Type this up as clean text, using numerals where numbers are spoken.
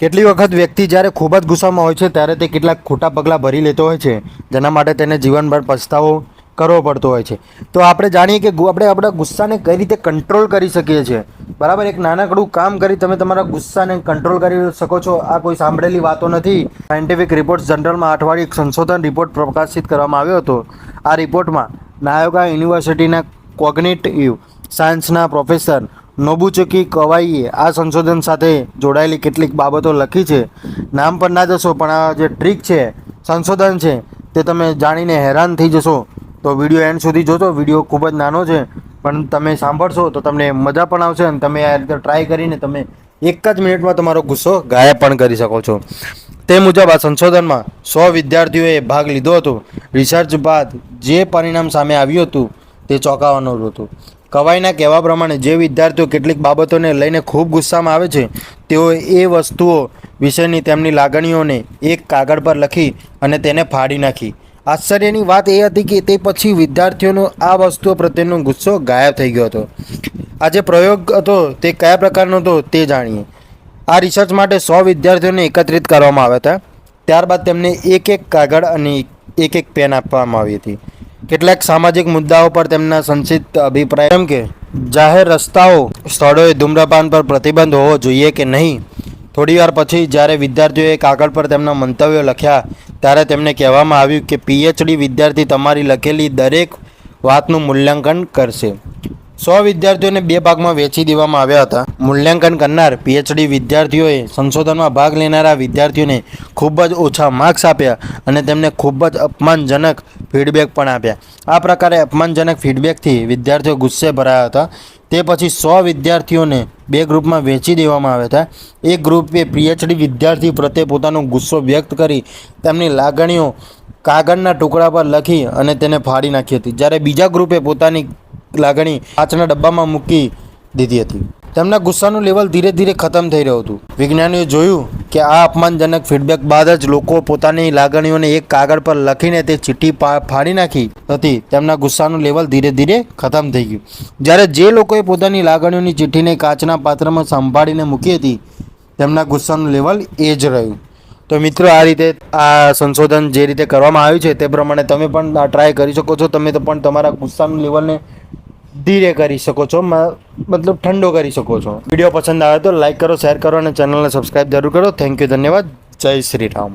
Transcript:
કેટલી વખત વ્યક્તિ જ્યારે ખૂબ જ ગુસ્સામાં હોય છે ત્યારે તે કેટલાક ખોટા પગલાં ભરી લેતો હોય છે, જેના માટે તેને જીવનભર પછતાવો કરવો પડતો હોય છે. તો આપણે જાણીએ કે આપણે આપણા ગુસ્સાને કઈ રીતે કંટ્રોલ કરી શકીએ છીએ. બરાબર, એક નાનકડું કામ કરી તમે તમારા ગુસ્સાને કંટ્રોલ કરી શકો છો. આ કોઈ સાંભળેલી વાતો નથી. સાયન્ટિફિક રિપોર્ટ જનરલમાં અઠવાડિયે એક સંશોધન રિપોર્ટ પ્રકાશિત કરવામાં આવ્યો હતો. આ રિપોર્ટમાં નાયોગા યુનિવર્સિટીના કોગ્નિટિવ સાયન્સના પ્રોફેસર નોબુચુકી કવાઈએ આ સંશોધન સાથે જોડાયેલી કેટલીક બાબતો લખી છે. નામ પર ના જશો, પણ આ જે ટ્રીક છે, સંશોધન છે, તે તમે જાણીને હેરાન થઈ જશો. તો વિડીયો એન્ડ સુધી જોજો. વિડીયો ખૂબ જ નાનો છે, પણ તમે સાંભળશો તો તમને મજા પણ આવશે અને તમે આ રીતે ટ્રાય કરીને તમે એક જ મિનિટમાં તમારો ગુસ્સો ગાયબ પણ કરી શકો છો. તે મુજબ આ સંશોધનમાં 100 વિદ્યાર્થીઓએ ભાગ લીધો હતો. રિસર્ચ બાદ જે પરિણામ સામે આવ્યું હતું તે ચોંકાવવાનું હતું. કવાઈના કહેવા પ્રમાણે જે વિદ્યાર્થીઓ કેટલીક બાબતોને લઈને ખૂબ ગુસ્સામાં આવે છે, તેઓ એ વસ્તુઓ વિશેની તેમની લાગણીઓને એક કાગળ પર લખી અને તેને ફાડી નાખી. આશ્ચર્યની વાત એ હતી કે તે પછી વિદ્યાર્થીઓનો આ વસ્તુઓ પ્રત્યેનો ગુસ્સો ગાયબ થઈ ગયો હતો. આ જે પ્રયોગ હતો તે કયા પ્રકારનો હતો તે જાણીએ. આ રિસર્ચ માટે 100 વિદ્યાર્થીઓને એકત્રિત કરવામાં આવ્યા હતા. ત્યારબાદ તેમને એક કાગળ અને એક પેન આપવામાં આવી હતી. કેટલાક સામાજિક મુદ્દાઓ પર તેમના સંક્ષિપ્ત અભિપ્રાય, જેમ કે જાહેર રસ્તાઓ સ્થળોએ ધૂમ્રપાન પર પ્રતિબંધ હોવો જોઈએ કે નહીં. થોડીવાર પછી જ્યારે વિદ્યાર્થીઓએ કાગળ પર તેમના મંતવ્યો લખ્યા ત્યારે તેમને કહેવામાં આવ્યું કે પીએચડી વિદ્યાર્થી તમારી લખેલી દરેક વાતનું મૂલ્યાંકન કરશે. 100 વિદ્યાર્થીઓને 2 ભાગમાં વહેંચી દેવામાં આવ્યા હતા. મૂલ્યાંકન કરનાર પીએચડી વિદ્યાર્થીઓએ સંશોધનમાં ભાગ લેનારા વિદ્યાર્થીઓને ખૂબ જ ઓછા માર્ક્સ આપ્યા અને તેમને ખૂબ જ અપમાનજનક ફીડબેક પણ આપ્યા. આ પ્રકારે અપમાનજનક ફીડબેકથી વિદ્યાર્થીઓ ગુસ્સે ભરાયા હતા. તે પછી 100 વિદ્યાર્થીઓને 2 ગ્રુપમાં વહેંચી દેવામાં આવ્યા હતા. એક ગ્રુપે પીએચડી વિદ્યાર્થી પ્રત્યે પોતાનો ગુસ્સો વ્યક્ત કરી તેમની લાગણીઓ કાગળના ટુકડા પર લખી અને તેને ફાડી નાખી હતી, જ્યારે બીજા ગ્રુપે પોતાની લાગણી કાચના ડબ્બામાં મૂકી દીધી હતી. તેમના ગુસ્સાનું લેવલ ધીરે ધીરે ખતમ થઈ રહ્યું હતું. વિજ્ઞાનીઓએ જોયું કે આ અપમાનજનક ફીડબેક બાદ જ લોકો પોતાની લાગણીઓને એક કાગળ પર લખીને તે ચીઠ્ઠી ફાડી નાખી હતી. તેમના ગુસ્સાનું લેવલ ધીરે ધીરે ખતમ થઈ ગયું. જ્યારે જે લોકોએ પોતાની લાગણીઓની ચીઠ્ઠીને કાચના પાત્રમાં સંભાળીને મૂકી હતી, તેમના ગુસ્સાનું લેવલ એ જ રહ્યું. તો મિત્રો, આ રીતે આ સંશોધન જે રીતે કરવામાં આવ્યું છે તે પ્રમાણે તમે પણ આ ટ્રાય કરી શકો છો. તમે તો પણ તમારા ગુસ્સાનું લેવલને ધીરે કરી શકો છો, મતલબ ઠંડો કરી શકો છો. વિડીયો પસંદ આવે તો લાઈક કરો, શેર કરો અને ચેનલને સબસ્ક્રાઈબ જરૂર કરો. થેન્ક યુ, ધન્યવાદ. જય શ્રી રામ.